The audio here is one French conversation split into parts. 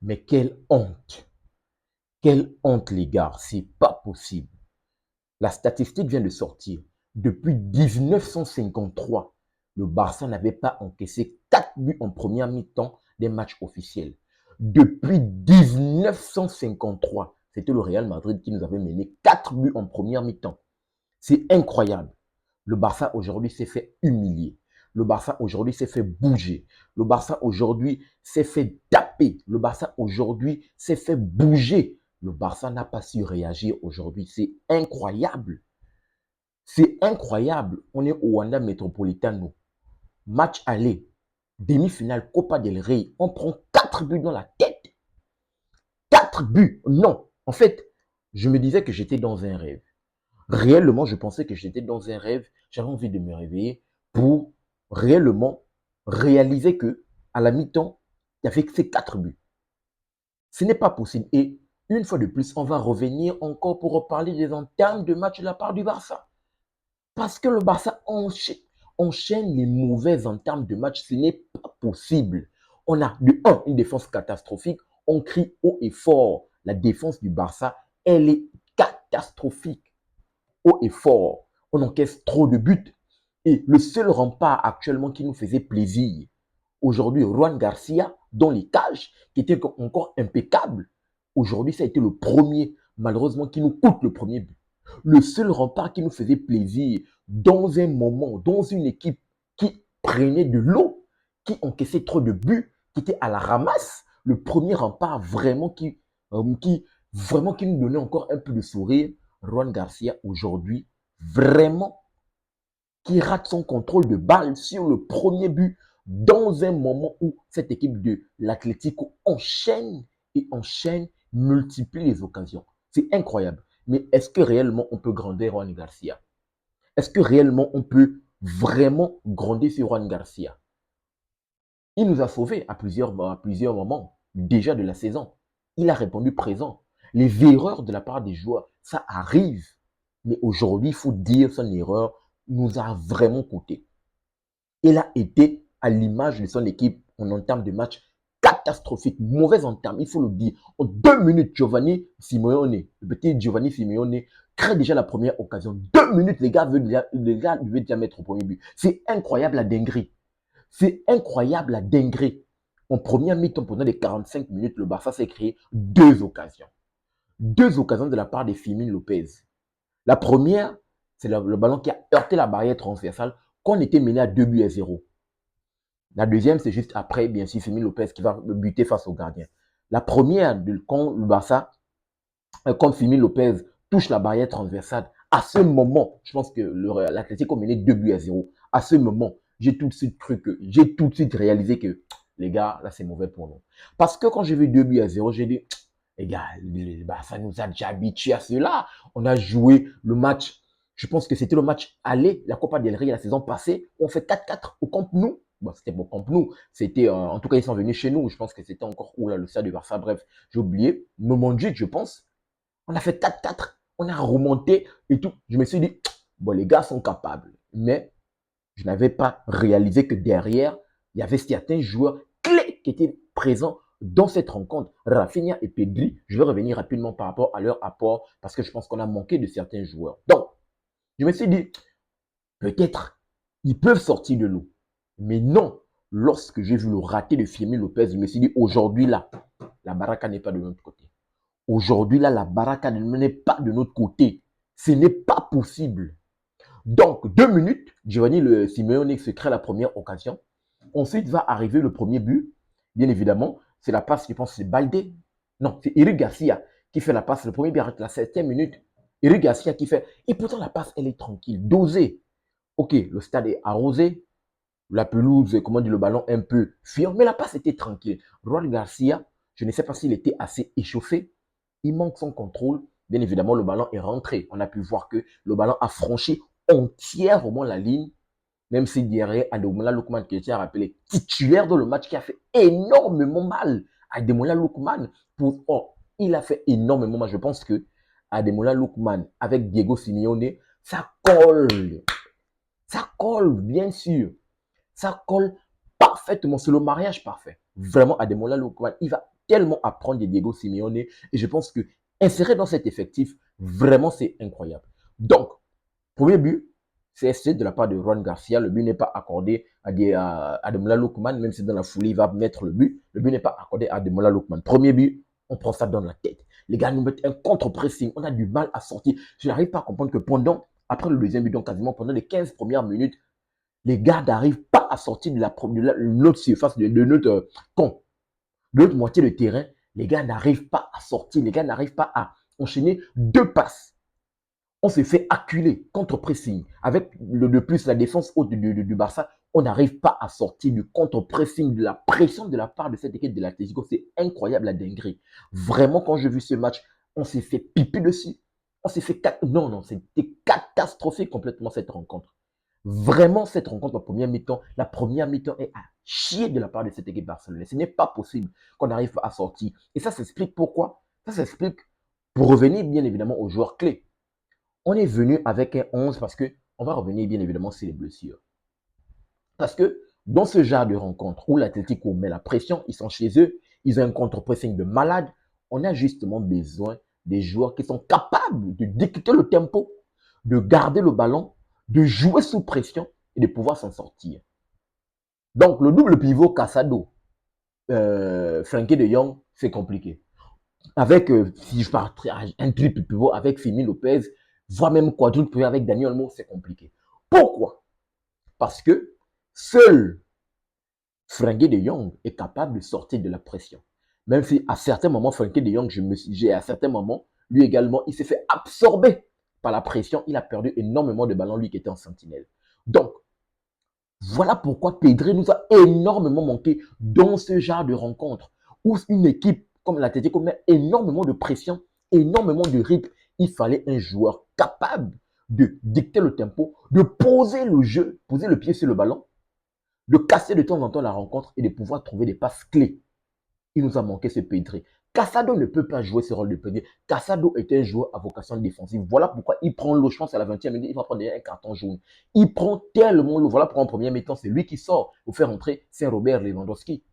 Mais quelle honte! Quelle honte, les gars! C'est pas possible. La statistique vient de sortir. Depuis 1953, le Barça n'avait pas encaissé 4 buts en première mi-temps des matchs officiels. Depuis 1953, c'était le Real Madrid qui nous avait mené 4 buts en première mi-temps. C'est incroyable. Le Barça aujourd'hui s'est fait humilier. Le Barça aujourd'hui s'est fait bouger. Le Barça aujourd'hui s'est fait taper. Le Barça aujourd'hui s'est fait bouger. Le Barça n'a pas su réagir aujourd'hui. C'est incroyable. C'est incroyable. On est au Wanda Metropolitano. Match aller. Demi-finale Copa del Rey. On prend 4 buts dans la tête. 4 buts. Non. En fait, je me disais que j'étais dans un rêve. Réellement, je pensais que j'étais dans un rêve. J'avais envie de me réveiller pour réellement réaliser que à la mi-temps, il y avait que ces 4 buts. Ce n'est pas possible. Et une fois de plus, on va revenir encore pour reparler des entames de match de la part du Barça. Parce que le Barça enchaîne les mauvaises entames de match. Ce n'est pas possible. On a de 1, une défense catastrophique. On crie haut et fort. La défense du Barça, elle est catastrophique. Haut et fort. On encaisse trop de buts. Et le seul rempart actuellement qui nous faisait plaisir, aujourd'hui, Juan Garcia, dans les cages, qui était encore impeccable, aujourd'hui, ça a été le premier, malheureusement, qui nous coûte le premier but. Le seul rempart qui nous faisait plaisir dans un moment, dans une équipe qui prenait de l'eau, qui encaissait trop de buts, qui était à la ramasse, le premier rempart vraiment qui nous donnait encore un peu de sourire, Juan Garcia aujourd'hui, vraiment, qui rate son contrôle de balle sur le premier but dans un moment où cette équipe de l'Atlético enchaîne et enchaîne, multiplie les occasions. C'est incroyable. Mais est-ce que réellement on peut grandir Juan Garcia? Est-ce que réellement on peut vraiment grandir sur Juan Garcia? Il nous a sauvés à plusieurs moments déjà de la saison. Il a répondu présent. Les erreurs de la part des joueurs, ça arrive. Mais aujourd'hui, il faut dire son erreur nous a vraiment coûté. Il a été à l'image de son équipe en entame de match catastrophique, mauvaise entame, il faut le dire. En 2 minutes, Giovanni Simeone, le petit Giovanni Simeone, crée déjà la première occasion. 2 minutes, les gars veulent déjà mettre au premier but. C'est incroyable la dinguerie. C'est incroyable la dinguerie. En première mi-temps, pendant les 45 minutes, le Barça s'est créé 2 occasions. 2 occasions de la part de Firmino Lopez. La première, c'est le ballon qui a heurté la barrière transversale quand on était mené à 2 buts à 0. La deuxième, c'est juste après, bien sûr, Firmino Lopez qui va buter face au gardien. La première, quand le Barça, quand Firmino Lopez touche la barrière transversale, à ce moment, je pense que l'Atlético mené 2 buts à 0. À ce moment, j'ai tout de suite réalisé que, les gars, là, c'est mauvais pour nous. Parce que quand j'ai vu 2 buts à 0, j'ai dit, les gars, le Barça nous a déjà habitués à cela. On a joué le match, je pense que c'était le match aller, la Copa del Rey la saison passée. On fait 4-4 au Camp Nou. Bon, c'était au Camp Nou. C'était, en tout cas, ils sont venus chez nous. Je pense que c'était encore où là, le stade du Barça. Bref, j'ai oublié. Montjuic, je pense. On a fait 4-4. On a remonté et tout. Je me suis dit, bon, les gars sont capables. Mais je n'avais pas réalisé que derrière, il y avait certains joueurs clés qui étaient présents dans cette rencontre. Rafinha et Pedri, je vais revenir rapidement par rapport à leur apport parce que je pense qu'on a manqué de certains joueurs. Donc, je me suis dit, peut-être, ils peuvent sortir de l'eau. Mais non, lorsque j'ai vu le raté de Firmino Lopez, je me suis dit, aujourd'hui là, la baraka n'est pas de notre côté. Aujourd'hui là, la baraka n'est pas de notre côté. Ce n'est pas possible. Donc, 2 minutes, Giovanni Simeone se crée la première occasion. Ensuite va arriver le premier but. Bien évidemment, c'est la passe, je pense, c'est Balde. Non, c'est Eric Garcia qui fait la passe. Le premier but arrête la 7e minute. Eric Garcia qui fait. Et pourtant, la passe, elle est tranquille, dosée. Ok, le stade est arrosé. La pelouse, comment dire, le ballon un peu fuyant. Mais la passe était tranquille. Juan Garcia, je ne sais pas s'il était assez échauffé. Il manque son contrôle. Bien évidemment, le ballon est rentré. On a pu voir que le ballon a franchi entièrement la ligne, même si derrière Ademola Lookman qui était rappelé titulaire dans le match qui a fait énormément mal. Ademola Lookman, il a fait énormément mal. Je pense que Ademola Lookman avec Diego Simeone, ça colle. Ça colle, bien sûr. Ça colle parfaitement. C'est le mariage parfait. Vraiment, Ademola Lookman, il va tellement apprendre de Diego Simeone. Et je pense que insérer dans cet effectif, vraiment, c'est incroyable. Donc, premier but, c'est de la part de Ron Garcia. Le but n'est pas accordé à Ademola Lookman, même si dans la foulée, il va mettre le but. Le but n'est pas accordé à Ademola Lookman. Premier but, on prend ça dans la tête. Les gars nous mettent un contre-pressing. On a du mal à sortir. Je n'arrive pas à comprendre que après le deuxième but, donc quasiment pendant les 15 premières minutes, les gars n'arrivent pas à sortir de notre surface, de notre camp, de l'autre moitié de terrain. Les gars n'arrivent pas à sortir. Les gars n'arrivent pas à enchaîner deux passes. On s'est fait acculer contre-pressing. Avec de plus la défense haute du Barça, on n'arrive pas à sortir du contre-pressing, de la pression de la part de cette équipe de l'Atlético. C'est incroyable la dinguerie. Vraiment, quand j'ai vu ce match, on s'est fait pipi dessus. On s'est fait... Non, c'était catastrophique complètement cette rencontre. Vraiment, cette rencontre en première mi-temps, la première mi-temps est à chier de la part de cette équipe barcelonaise. Ce n'est pas possible qu'on n'arrive pas à sortir. Et ça s'explique pourquoi? Ça s'explique pour revenir bien évidemment aux joueurs clés. On est venu avec un 11 parce qu'on va revenir bien évidemment sur les blessures. Parce que dans ce genre de rencontre où l'Atlético met la pression, ils sont chez eux, ils ont un contre-pressing de malade, on a justement besoin des joueurs qui sont capables de dicter le tempo, de garder le ballon, de jouer sous pression et de pouvoir s'en sortir. Donc le double pivot Casado, Frenkie de Jong, c'est compliqué. Avec, si je pars un triple pivot avec Fimi Lopez, voire même quadruple pivot avec Daniel Olmo, c'est compliqué. Pourquoi? Parce que seul Frenkie de Jong est capable de sortir de la pression. Même si à certains moments, Frenkie de Jong, à certains moments, lui également, il s'est fait absorber par la pression. Il a perdu énormément de ballons, lui qui était en sentinelle. Donc, voilà pourquoi Pedri nous a énormément manqué dans ce genre de rencontre où une équipe comme l'Atlético met énormément de pression, énormément de rythme. Il fallait un joueur capable de dicter le tempo, de poser le jeu, poser le pied sur le ballon, de casser de temps en temps la rencontre et de pouvoir trouver des passes clés. Il nous a manqué ce Pedri. Casado ne peut pas jouer ce rôle de Pedri. Casado est un joueur à vocation défensive. Voilà pourquoi il prend l'eau. Je pense à la 20e minute, il va prendre un carton jaune. Il prend tellement l'eau. Voilà pourquoi en première mi-temps, c'est lui qui sort pour faire entrer Saint-Robert Lewandowski.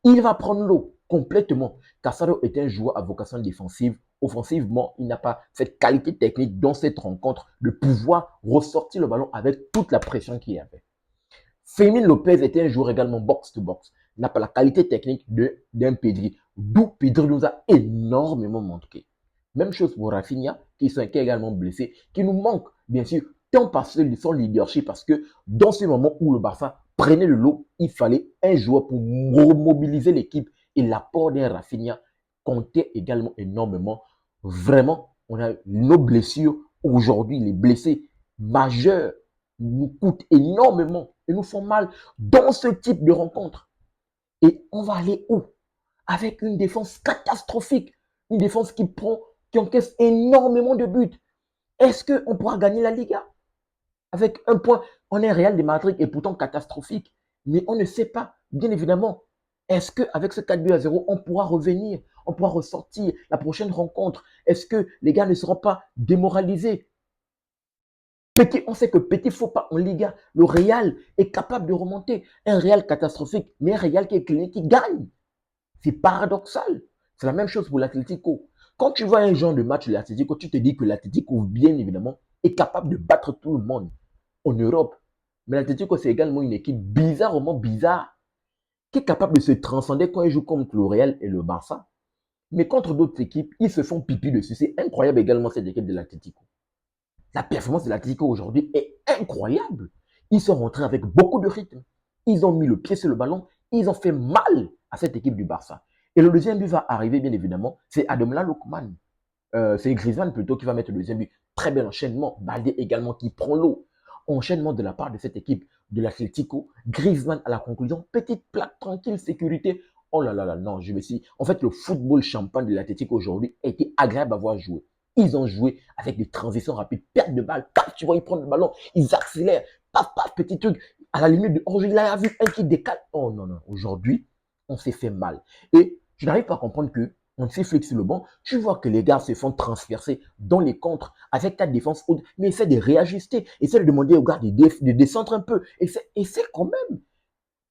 Il va prendre l'eau complètement. Casado est un joueur à vocation défensive. Offensivement, il n'a pas cette qualité technique dans cette rencontre de pouvoir ressortir le ballon avec toute la pression qu'il y avait. Fermin Lopez était un joueur également box-to-box. Il n'a pas la qualité technique d'un Pedri. D'où Pedri nous a énormément manqué. Même chose pour Rafinha, qui est également blessé, qui nous manque, bien sûr, tant par son leadership, parce que dans ce moment où le Barça prenait le lot, il fallait un joueur pour remobiliser l'équipe. Et l'apport d'un Rafinha comptait également énormément. Vraiment, on a nos blessures aujourd'hui, les blessés majeurs nous coûtent énormément et nous font mal dans ce type de rencontre. Et on va aller où? Avec une défense catastrophique, une défense qui encaisse énormément de buts. Est-ce qu'on pourra gagner la Liga? Avec un point, on est Real de Madrid et pourtant catastrophique. Mais on ne sait pas, bien évidemment. Est-ce qu'avec ce 4-0, on pourra revenir? On pourra ressortir la prochaine rencontre? Est-ce que les gars ne seront pas démoralisés? Petit, on sait que petit faut pas en Liga. Le Real est capable de remonter. Un Real catastrophique, mais un Real qui est clé, qui gagne. C'est paradoxal. C'est la même chose pour l'Atlético. Quand tu vois un genre de match de l'Atlético, tu te dis que l'Atlético, bien évidemment, est capable de battre tout le monde en Europe. Mais l'Atlético, c'est également une équipe bizarrement bizarre qui est capable de se transcender quand il joue contre le Real et le Barça. Mais contre d'autres équipes, ils se font pipi dessus. C'est incroyable également cette équipe de l'Atlético. La performance de l'Atlético aujourd'hui est incroyable. Ils sont rentrés avec beaucoup de rythme. Ils ont mis le pied sur le ballon. Ils ont fait mal à cette équipe du Barça. Et le deuxième but va arriver, bien évidemment. C'est Ademola Lookman. C'est Griezmann plutôt qui va mettre le deuxième but. Très bel enchaînement. Baldé également qui prend l'eau. Enchaînement de la part de cette équipe de l'Atlético. Griezmann à la conclusion. Petite plaque tranquille, sécurité. Oh là là là, non, je me suis. En fait, le football champagne de l'Atlético aujourd'hui a été agréable à voir jouer. Ils ont joué avec des transitions rapides, perte de balle, paf, tu vois, ils prennent le ballon, ils accélèrent, paf, paf, petit truc, à la limite de hors-jeu, il a vu un qui décale. Oh non, non, aujourd'hui, on s'est fait mal. Et je n'arrive pas à comprendre que on s'est flex sur le banc, tu vois que les gars se font transpercer dans les contres avec ta défense haute, mais essaie de réajuster, essaie de demander aux gars de descendre un peu, essaie quand même.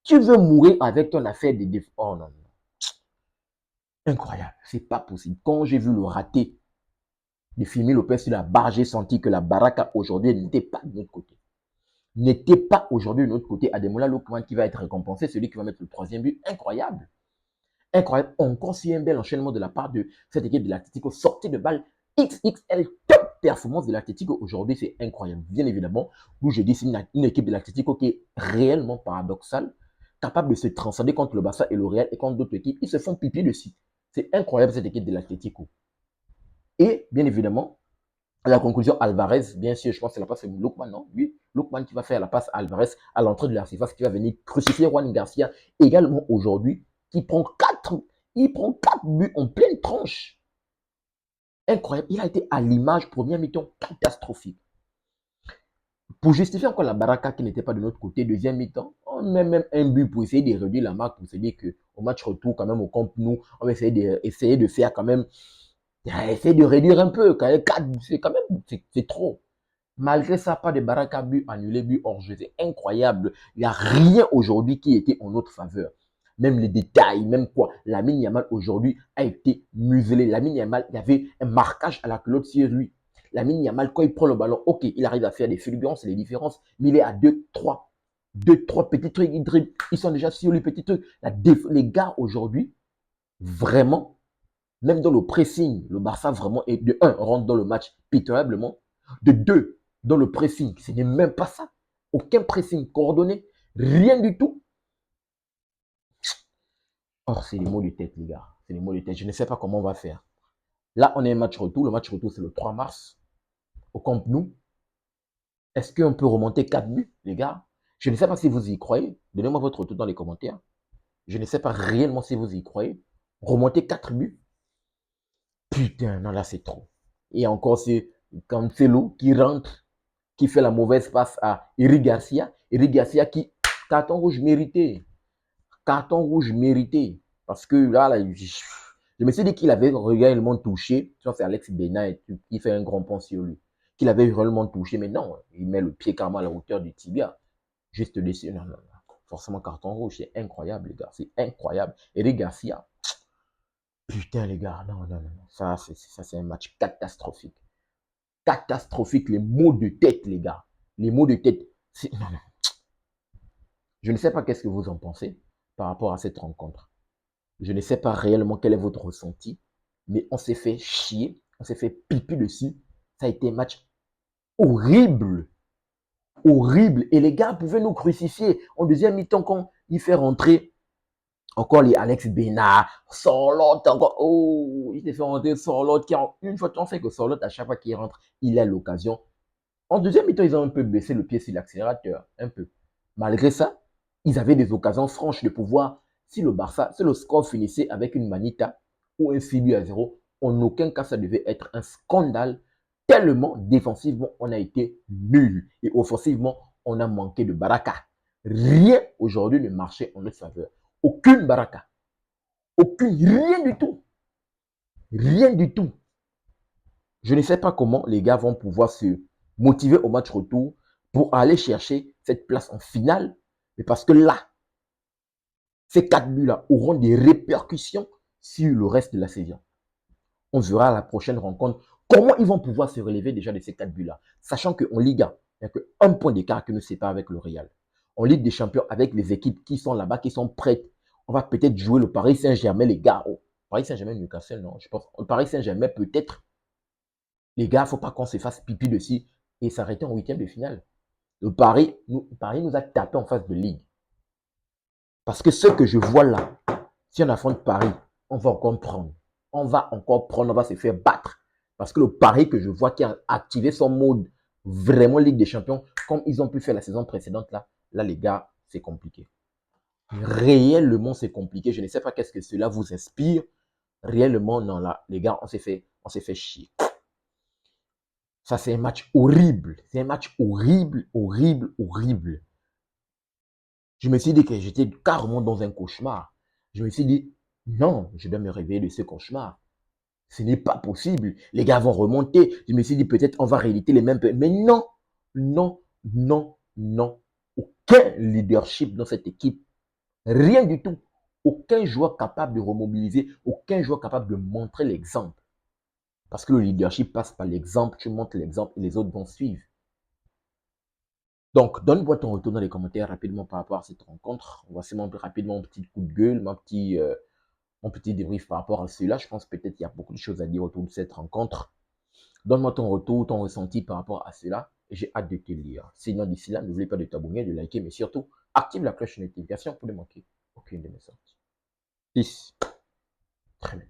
Tu veux mourir avec ton affaire de défense. Oh non, non. Incroyable. C'est pas possible. Quand j'ai vu le raté de Firmino Lopez sur la barre, j'ai senti que la Baraka aujourd'hui n'était pas de notre côté. N'était pas aujourd'hui de notre côté. Ademola Lookman qui va être récompensé, celui qui va mettre le troisième but. Incroyable. Incroyable. Encore si un bel enchaînement de la part de cette équipe de l'Atlético. Sortie de balle XXL. Top performance de l'Atlético aujourd'hui. C'est incroyable. Bien évidemment, où je dis c'est une équipe de l'Atlético qui est réellement paradoxale, capable de se transcender contre le Barça et le Real et contre d'autres équipes. Ils se font pipi dessus. C'est incroyable cette équipe de l'Atlético. Et bien évidemment, à la conclusion, Alvarez, bien sûr, je pense que la passe c'est Lookman, non? Oui, Lookman qui va faire la passe à Alvarez à l'entrée de la surface, qui va venir crucifier Juan Garcia également aujourd'hui, qui prend 4, il prend 4 buts en pleine tranche. Incroyable. Il a été à l'image, première mi-temps, catastrophique. Pour justifier encore la Baraka qui n'était pas de notre côté, deuxième mi-temps, on met même un but pour essayer de réduire la marque, pour se dire qu'au match retour, quand même, au Camp Nou, on va essayer de faire quand même, essayer de réduire un peu. Quand même, 4, c'est quand même, c'est trop. Malgré ça, pas de Baraka but annulé, but hors jeu. C'est incroyable. Il n'y a rien aujourd'hui qui était en notre faveur. Même les détails, même quoi. Lamine Yamal aujourd'hui a été muselé. Lamine Yamal, il y avait un marquage à la culotte sur lui. Lamine Yamal, quand il prend le ballon, ok, il arrive à faire des fulgurances, des différences, mais il est à 2, 3 petits trucs, il dribble. Ils sont déjà sur les petits trucs. Les gars aujourd'hui, vraiment, même dans le pressing, le Barça vraiment est de 1, rentre dans le match pitoyablement. De 2, dans le pressing, ce n'est même pas ça. Aucun pressing coordonné, rien du tout. Or, c'est les mots de tête, les gars. C'est les mots de tête. Je ne sais pas comment on va faire. Là, on est un match retour. Le match retour, c'est le 3 mars au Camp Nou. Est-ce qu'on peut remonter 4 buts, les gars? Je ne sais pas si vous y croyez. Donnez-moi votre retour dans les commentaires. Je ne sais pas réellement si vous y croyez. Remonter 4 buts. Putain, non, là, c'est trop. Et encore, c'est Cancelo qui rentre, qui fait la mauvaise passe à Eric Garcia. Eric Garcia qui, carton rouge mérité. Carton rouge mérité. Parce que là je me suis dit qu'il avait réellement touché. Je pense que c'est Alex Bena qui fait un grand pont sur lui. Qu'il avait réellement touché, mais non, il met le pied carrément à la hauteur du tibia. Juste dessus. Non, non, non. Forcément, carton rouge, c'est incroyable, les gars. C'est incroyable. Eric Garcia, putain, les gars, non, non, non. Ça, c'est un match catastrophique. Catastrophique. Les mots de tête, les gars. Les mots de tête. Non, non. Je ne sais pas qu'est-ce que vous en pensez par rapport à cette rencontre. Je ne sais pas réellement quel est votre ressenti, mais on s'est fait chier, on s'est fait pipi dessus. Ça a été un match horrible. Horrible. Et les gars pouvaient nous crucifier. En deuxième mi-temps, quand il fait rentrer encore les Alex Bena, Sorlotte, encore. Oh, il s'est fait rentrer Sorlotte. Une fois, on sait que Sorlotte, à chaque fois qu'il rentre, il a l'occasion. En deuxième mi-temps, ils ont un peu baissé le pied sur l'accélérateur. Un peu. Malgré ça, ils avaient des occasions franches de pouvoir, si le score finissait avec une manita ou un 6-0, en aucun cas ça devait être un scandale, tellement défensivement on a été nul et offensivement on a manqué de baraka. Rien aujourd'hui ne marchait en notre faveur. Aucune baraka. Aucune, rien du tout. Rien du tout. Je ne sais pas comment les gars vont pouvoir se motiver au match retour pour aller chercher cette place en finale. Mais parce que là, ces 4 buts-là auront des répercussions sur le reste de la saison. On verra à la prochaine rencontre comment ils vont pouvoir se relever déjà de ces 4 buts-là. Sachant qu'en Liga, il n'y a qu'un point d'écart qui nous sépare avec le Real. En Ligue des Champions, avec les équipes qui sont là-bas, qui sont prêtes, on va peut-être jouer le Paris Saint-Germain, les gars. Oh, Paris Saint-Germain, Newcastle, non, je pense. Le Paris Saint-Germain, peut-être. Les gars, il ne faut pas qu'on se fasse pipi dessus et s'arrêter en huitième de finale. Paris nous a tapé en face de Ligue. Parce que ce que je vois là, si on affronte Paris, on va encore prendre. On va encore prendre, on va se faire battre. Parce que le Paris que je vois qui a activé son mode vraiment Ligue des Champions, comme ils ont pu faire la saison précédente là les gars, c'est compliqué. Réellement, c'est compliqué. Je ne sais pas qu'est-ce que cela vous inspire. Réellement, non, là, les gars, on s'est fait chier. Ça, c'est un match horrible. C'est un match horrible, horrible, horrible. Je me suis dit que j'étais carrément dans un cauchemar. Je me suis dit, non, je dois me réveiller de ce cauchemar. Ce n'est pas possible. Les gars vont remonter. Je me suis dit, peut-être on va rééditer les mêmes. Mais non, non, non, non. Aucun leadership dans cette équipe. Rien du tout. Aucun joueur capable de remobiliser, aucun joueur capable de montrer l'exemple. Parce que le leadership passe par l'exemple, tu montres l'exemple et les autres vont suivre. Donc, donne-moi ton retour dans les commentaires rapidement par rapport à cette rencontre. Voici rapidement mon petit coup de gueule, mon petit débrief par rapport à cela. Je pense peut-être qu'il y a beaucoup de choses à dire autour de cette rencontre. Donne-moi ton retour, ton ressenti par rapport à cela. Et j'ai hâte de te lire. Sinon, d'ici là, n'oublie pas de t'abonner, de liker, mais surtout, active la cloche de notification pour ne manquer aucune de mes sorties. Peace. Très bien.